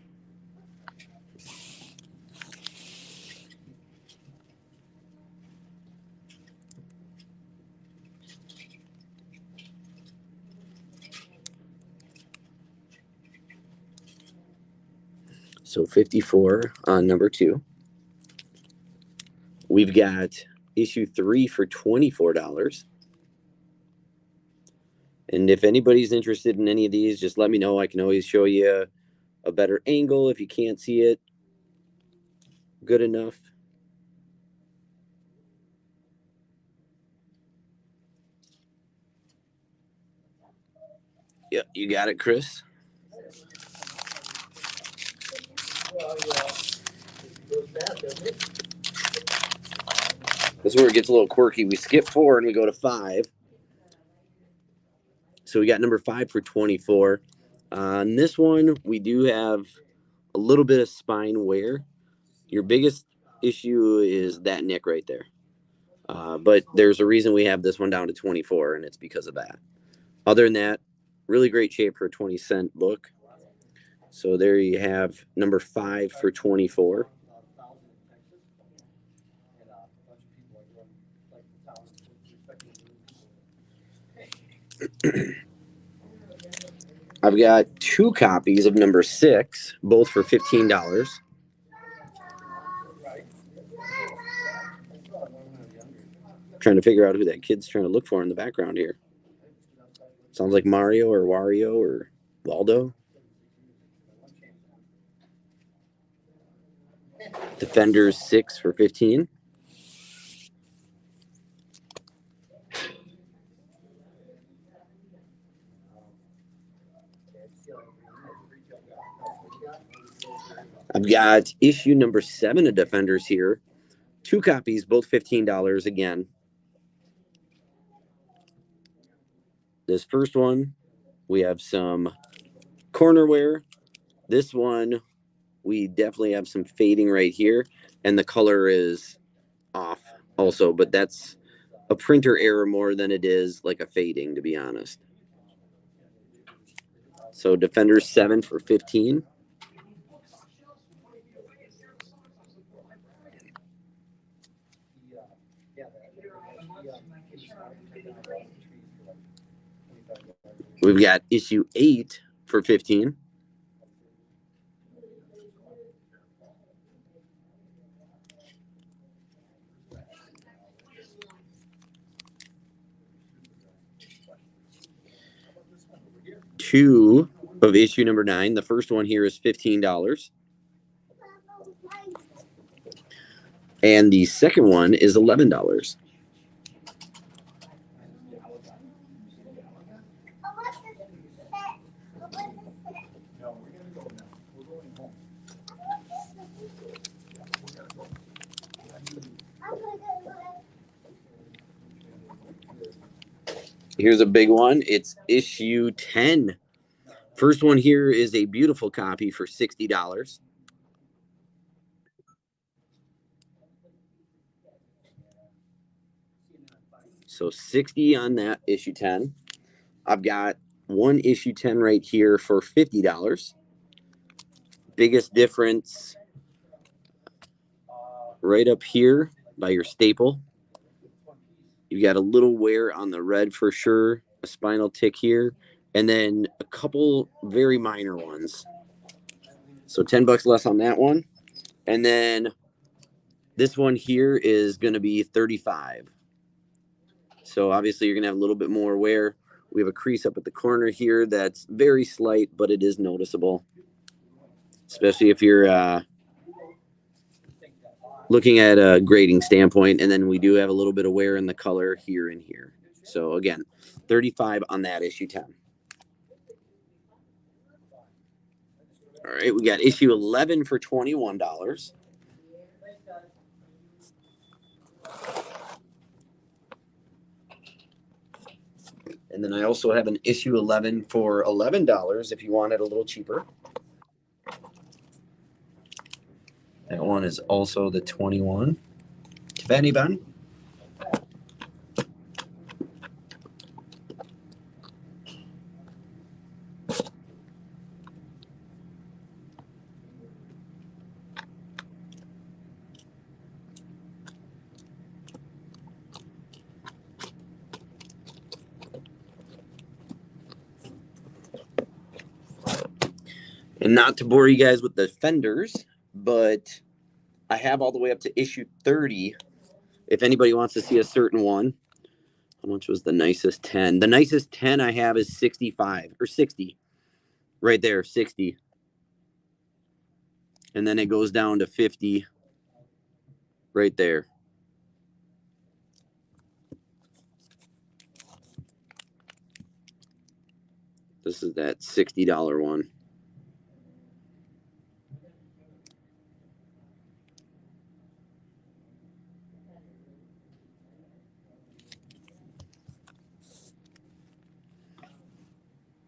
So 54 on number 2. We've got issue 3 for $24. And if anybody's interested in any of these, just let me know. I can always show you a better angle if you can't see it good enough. Yeah, you got it, Chris. This is where it gets a little quirky. We skip 4 and we go to 5. So we got number 5 for 24. On this one, we do have a little bit of spine wear. Your biggest issue is that nick right there. But there's a reason we have this one down to 24, and it's because of that. Other than that, really great shape for a 20-cent book. So there you have number 5 for 24. I've got 2 copies of number 6, both for $15. Trying to figure out who that kid's trying to look for in the background here. Sounds like Mario or Wario or Waldo. Defenders 6 for 15. I've got issue number 7 of Defenders here. 2 copies, both $15 again. This first one, we have some corner wear. This one, we definitely have some fading right here. And the color is off also, but that's a printer error more than it is like a fading, to be honest. So Defenders 7 for 15. We've got issue 8 for 15. Two of issue number 9. The first one here is $15. And the second one is $11. Here's a big one. It's issue 10. First one here is a beautiful copy for $60. So 60 on that issue 10. I've got one issue 10 right here for $50. Biggest difference right up here by your staple. You got a little wear on the red for sure, a spinal tick here, and then a couple very minor ones. So $10 less on that one. And then this one here is going to be $35. So obviously you're going to have a little bit more wear. We have a crease up at the corner here that's very slight, but it is noticeable, especially if you're looking at a grading standpoint. And then we do have a little bit of wear in the color here and here. So again, $35 on that issue 10. All right, we got issue 11 for $21. And then I also have an issue 11 for $11 if you want it a little cheaper. That one is also the 21. Tiffany Bun. And not to bore you guys with the Defenders, but I have all the way up to issue 30. If anybody wants to see a certain one. How much was the nicest 10? The nicest 10 I have is 65 or 60. Right there, 60. And then it goes down to 50 right there. This is that $60 one.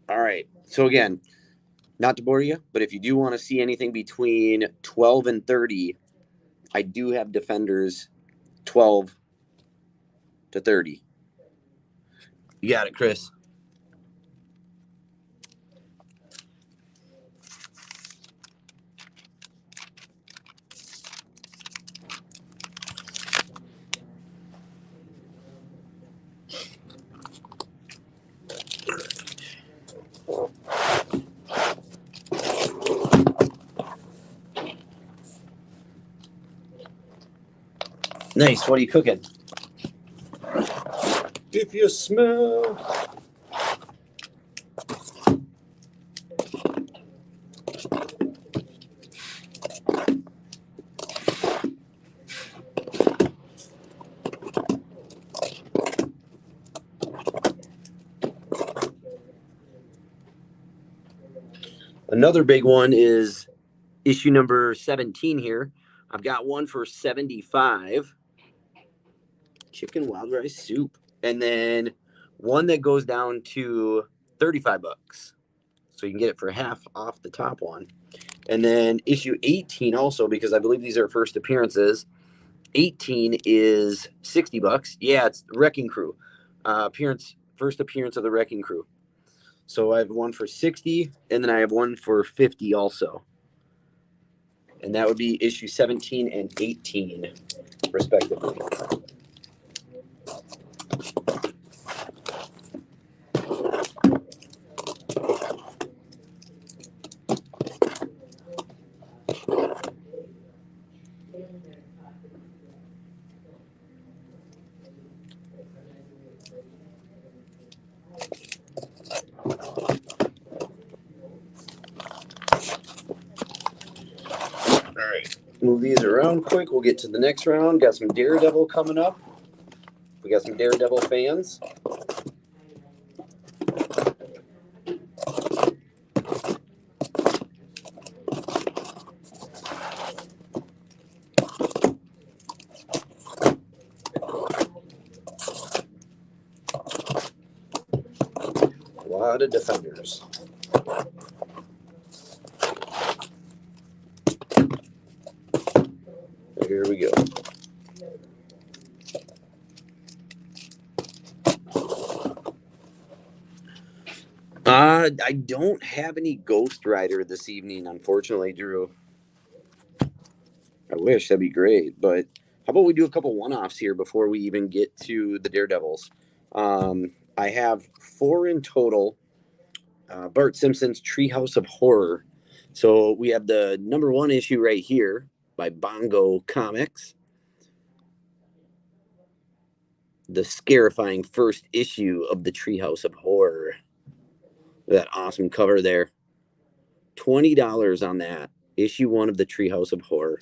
All right. So again, not to bore you, but if you do want to see anything between 12 and 30, I do have Defenders 12 to 30. You got it, Chris. Nice. What are you cooking? If you smell. Another big one is issue number 17 here. I've got one for 75. Chicken wild rice soup. And then one that goes down to 35 bucks. So you can get it for half off the top one. And then issue 18 also, because I believe these are first appearances. 18 is 60 bucks. Yeah, it's Wrecking Crew. First appearance of the Wrecking Crew. So I have one for 60, and then I have one for 50 also. And that would be issue 17 and 18, respectively. All right, move these around quick. We'll get to the next round. Got some Daredevil coming up. We got some Daredevil fans. A lot of Defenders. Here we go. I don't have any Ghost Rider this evening, unfortunately, Drew. I wish, that'd be great. But how about we do a couple one-offs here before we even get to the Daredevils? I have 4 in total. Bart Simpson's Treehouse of Horror. So we have the number 1 issue right here by Bongo Comics. The scarifying first issue of the Treehouse of Horror. That awesome cover there. $20 on that. Issue 1 of the Treehouse of Horror.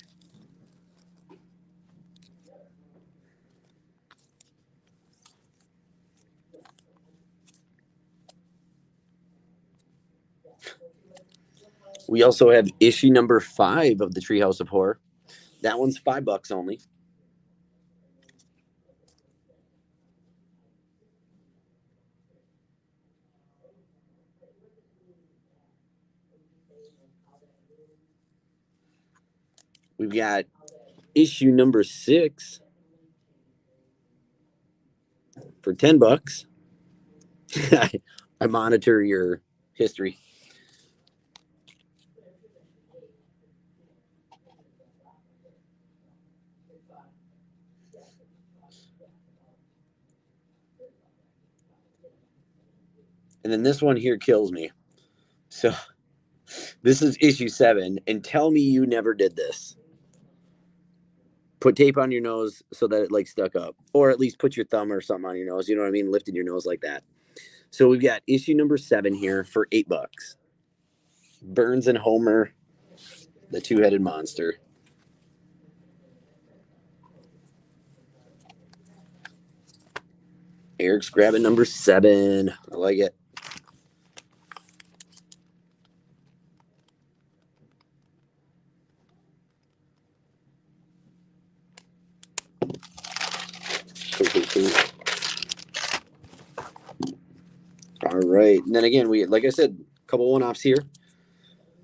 We also have issue number 5 of the Treehouse of Horror. That one's $5 only. We've got issue number 6 for $10. I monitor your history. And then this one here kills me. So this is issue 7. And tell me you never did this. Put tape on your nose so that it like stuck up. Or at least put your thumb or something on your nose. You know what I mean? Lifted your nose like that. So we've got issue number 7 here for $8. Burns and Homer. the two-headed monster. Eric's grabbing number 7. I like it. Cool. All right. And then again, like I said, a couple one-offs here.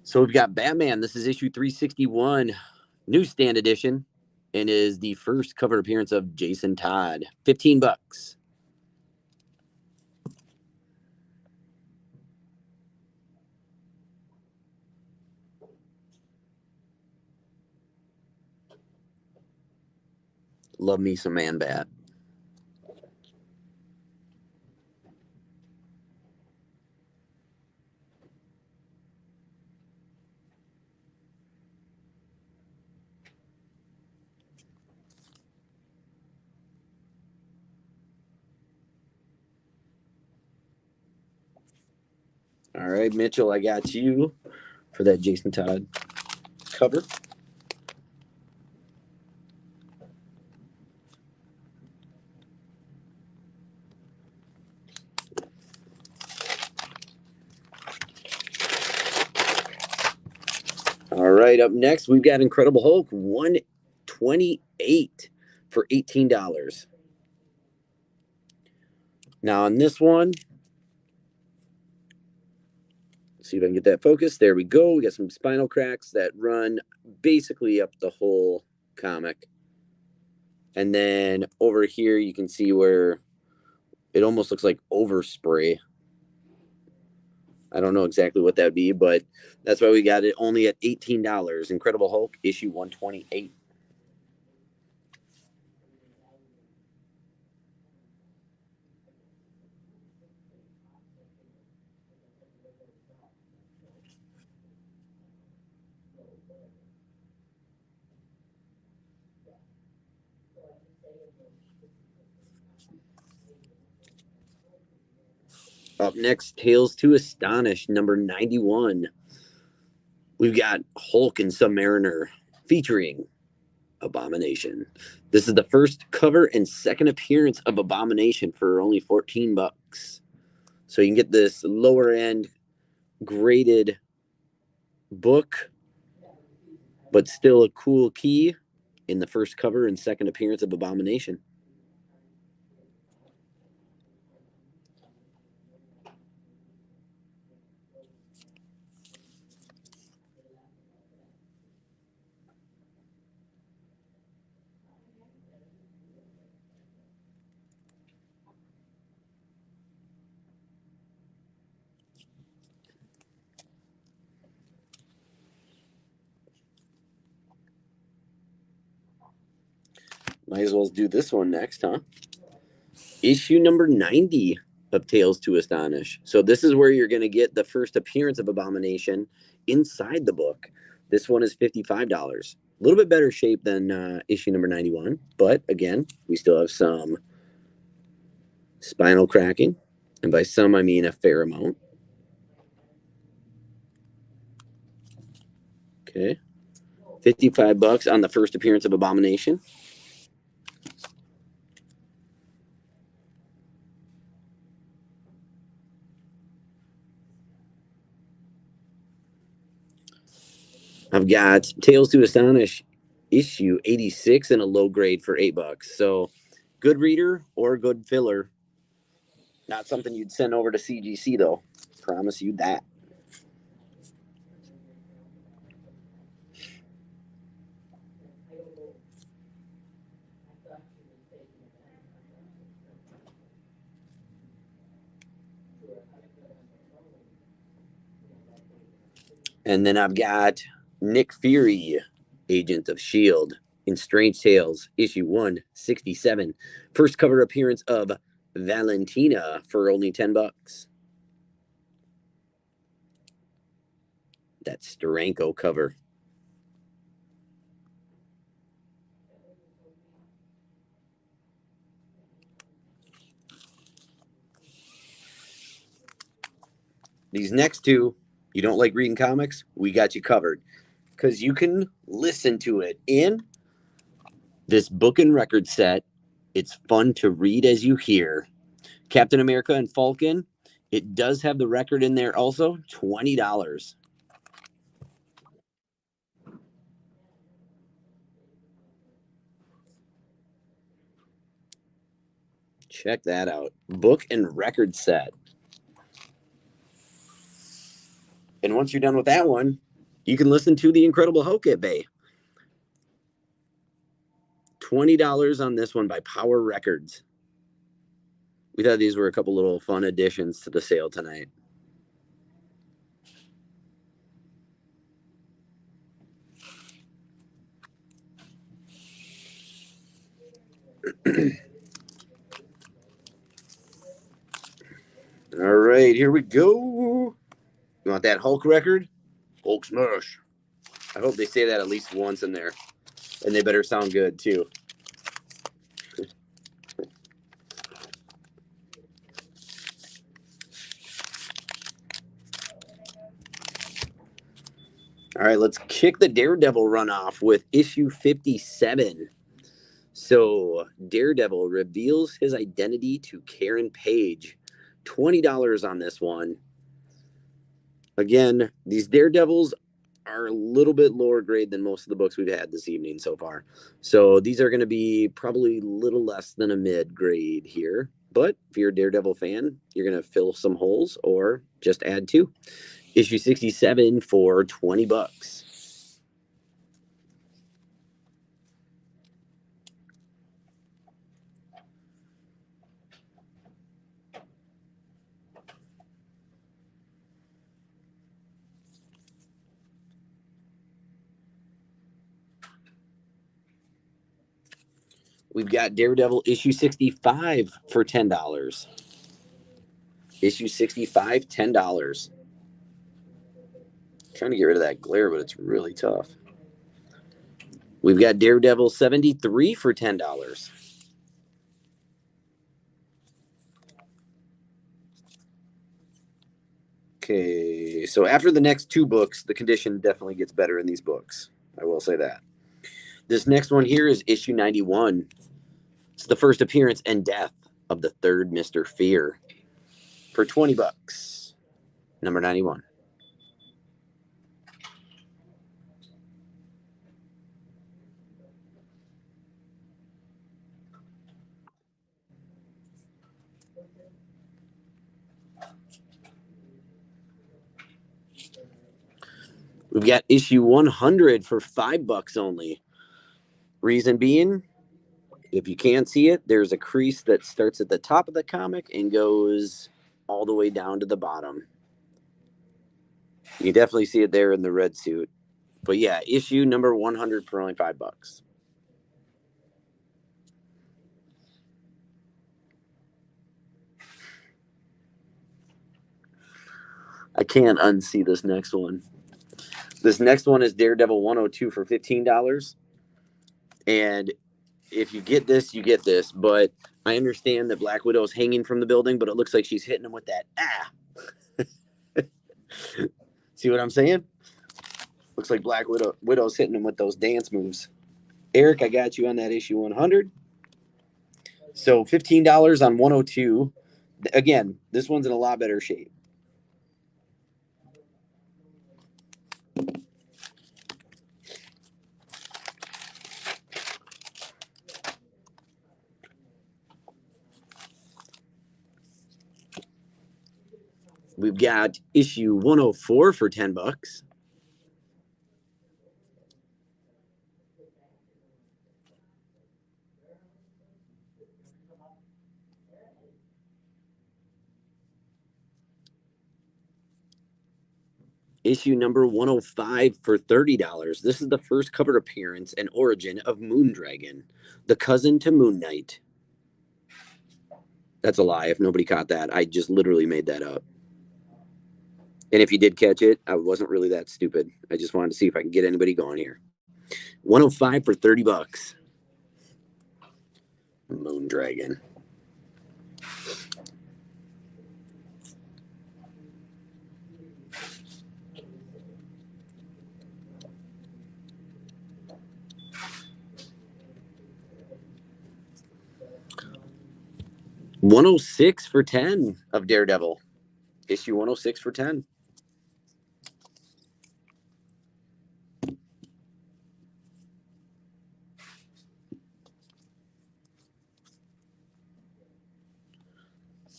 So we've got Batman. This is issue 361, newsstand edition, and is the first cover appearance of Jason Todd. $15. Love me some Man Bat. All right, Mitchell, I got you for that Jason Todd cover. All right, up next, we've got Incredible Hulk 128 for $18. Now, on this one, see if I can get that focused. There we go. We got some spinal cracks that run basically up the whole comic. And then over here, you can see where it almost looks like overspray. I don't know exactly what that would be, but that's why we got it only at $18. Incredible Hulk, issue 128. Up next, Tales to Astonish, number 91. We've got Hulk and Submariner featuring Abomination. This is the first cover and second appearance of Abomination for only $14. So you can get this lower end graded book, but still a cool key in the first cover and second appearance of Abomination. Might as well do this one next, huh? Issue number 90 of Tales to Astonish. So this is where you're going to get the first appearance of Abomination inside the book. This one is $55. A little bit better shape than issue number 91. But again, we still have some spinal cracking. And by some, I mean a fair amount. Okay. $55 on the first appearance of Abomination. I've got Tales to Astonish issue 86 in a low grade for $8. So good reader or good filler. Not something you'd send over to CGC though. Promise you that. And then I've got Nick Fury, Agent of S.H.I.E.L.D. in Strange Tales, issue 167. First cover appearance of Valentina for only $10. That Steranko cover. These next two, you don't like reading comics? We got you covered. because you can listen to it in this book and record set. It's fun to read as you hear. Captain America and Falcon. It does have the record in there also, $20. Check that out. Book and record set. And once you're done with that one, you can listen to The Incredible Hulk at Bay. $20 on this one by Power Records. We thought these were a couple little fun additions to the sale tonight. All right, here we go. You want that Hulk record? Hulk smash. I hope they say that at least once in there. And they better sound good, too. All right, let's kick the Daredevil run off with issue 57. So, Daredevil reveals his identity to Karen Page. $20 on this one. Again, these Daredevils are a little bit lower grade than most of the books we've had this evening so far. So, these are going to be probably a little less than a mid grade here. But if you're a Daredevil fan, you're going to fill some holes or just add to. Issue 67 for $20. We've got Daredevil issue 65 for $10. Issue 65, $10. Trying to get rid of that glare, but it's really tough. We've got Daredevil 73 for $10. Okay, so after the next two books, the condition definitely gets better in these books. I will say that. This next one here is issue 91. It's the first appearance and death of the third Mr. Fear for $20. Number 91. We've got issue 100 for $5 only. Reason being, if you can't see it, there's a crease that starts at the top of the comic and goes all the way down to the bottom. You definitely see it there in the red suit. But yeah, issue number 100 for only $5. I can't unsee this next one. This next one is Daredevil 102 for $15. And if you get this, you get this. But I understand that Black Widow's hanging from the building, but it looks like she's hitting him with that See what I'm saying? Looks like Black Widow's hitting him with those dance moves. Eric, I got you on that issue 100. So $15 on 102. Again, this one's in a lot better shape. We've got issue 104 for $10. Issue number 105 for $30. This is the first cover appearance and origin of Moondragon, the cousin to Moon Knight. That's a lie if nobody caught that. I just literally made that up. And if you did catch it, I wasn't really that stupid. I just wanted to see if I can get anybody going here. 105 for $30. Moondragon. 106 for 10 of Daredevil. Issue 106 for 10.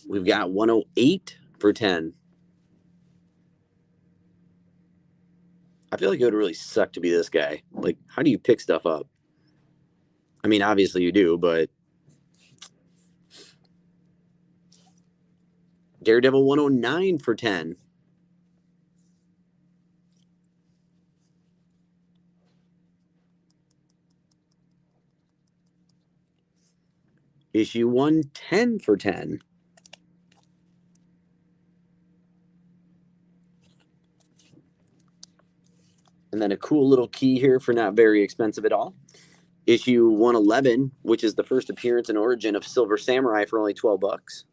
We've got 108 for 10. I feel like it would really suck to be this guy. Like, how do you pick stuff up? I mean, obviously you do, but Daredevil 109 for 10. Issue 110 for 10. And then a cool little key here for not very expensive at all. Issue 111, which is the first appearance and origin of Silver Samurai for only $12.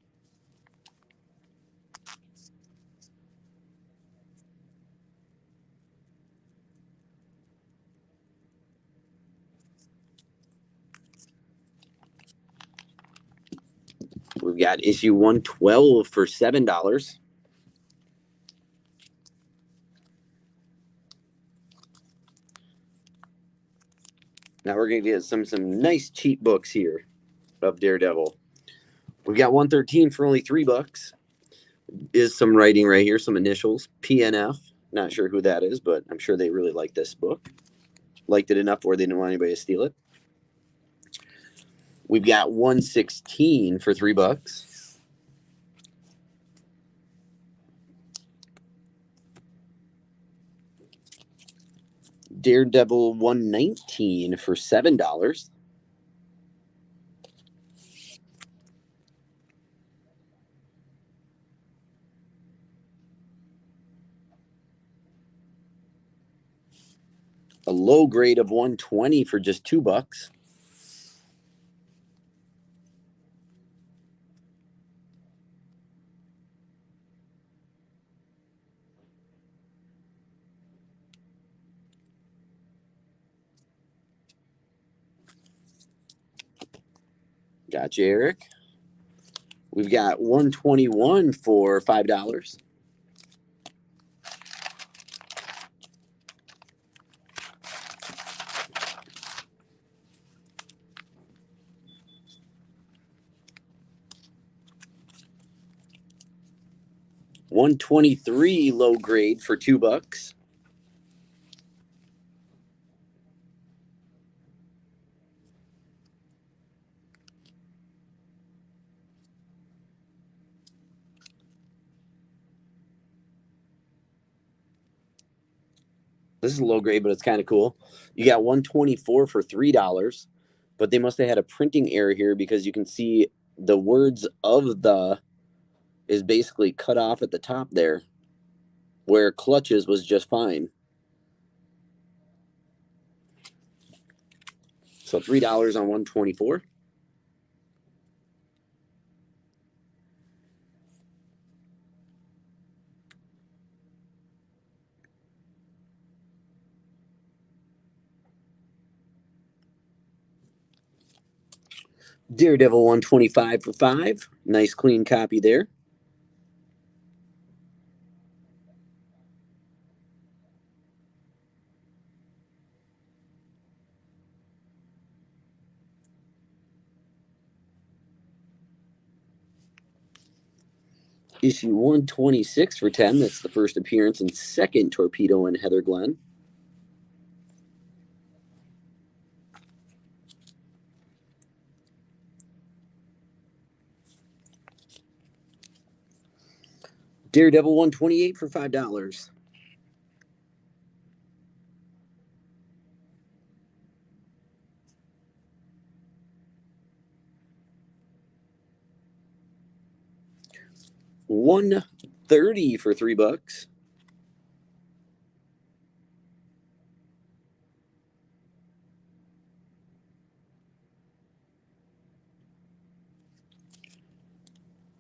We've got issue 112 for $7. Now we're going to get some nice cheap books here of Daredevil. We've got 113 for only $3. Is some writing right here, some initials. PNF. Not sure who that is, but I'm sure they really like this book. Liked it enough where they didn't want anybody to steal it. We've got 116 for $3. Daredevil 119 for $7. A low grade of 120 for just $2. Gotcha, Eric. We've got 121 for $5. $123 low grade for $2. This is low grade, but it's kind of cool. You got 124 for $3, but they must have had a printing error here because you can see the words of the is basically cut off at the top there, where clutches was just fine. So $3 on 124. Daredevil 125 for $5. Nice clean copy there. Issue 126 for 10. That's the first appearance and second Torpedo and Heather Glenn. Daredevil 128 for $5. $130 for $3.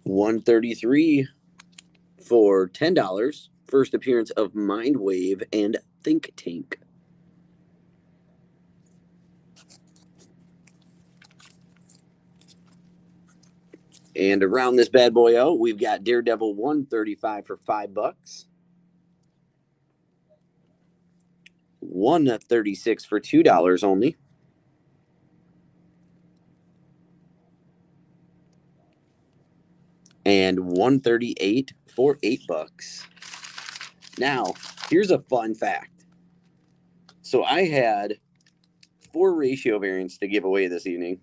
$133 for $10. First appearance of Mindwave and Think Tank. And to round this bad boy out, we've got Daredevil 135 for $5. 136 for $2 only. And 138 for $8. Now, here's a fun fact. So I had 4 ratio variants to give away this evening.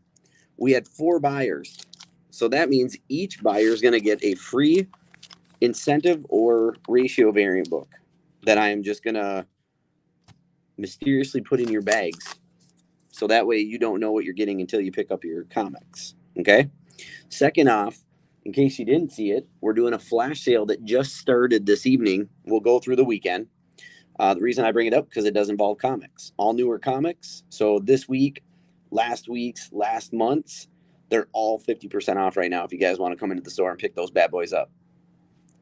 We had 4 buyers. So that means each buyer is going to get a free incentive or ratio variant book that I am just going to mysteriously put in your bags. So that way you don't know what you're getting until you pick up your comics. Okay? Second off, in case you didn't see it, we're doing a flash sale that just started this evening. We'll go through the weekend. The reason I bring it up because it does involve comics, all newer comics. So this week, last week's, last month's, they're all 50% off right now if you guys want to come into the store and pick those bad boys up.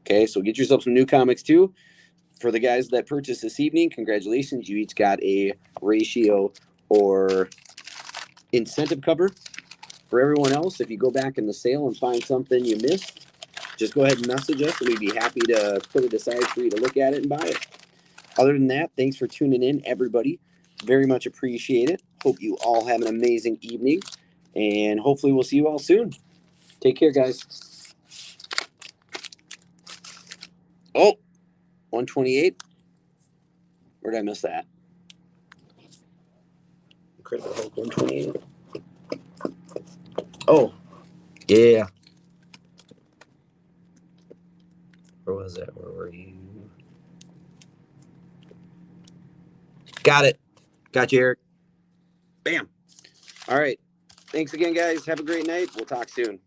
Okay, so get yourself some new comics too. For the guys that purchased this evening, congratulations. You each got a ratio or incentive cover. For everyone else, if you go back in the sale and find something you missed, just go ahead and message us and we'd be happy to put it aside for you to look at it and buy it. Other than that, thanks for tuning in, everybody. Very much appreciate it. Hope you all have an amazing evening, and hopefully we'll see you all soon. Take care, guys. Oh, 128. Where did I miss that? Incredible Hulk 128. Oh, yeah. Where was that? Where were you? Got it. Got you, Eric. Bam. All right. Thanks again, guys. Have a great night. We'll talk soon.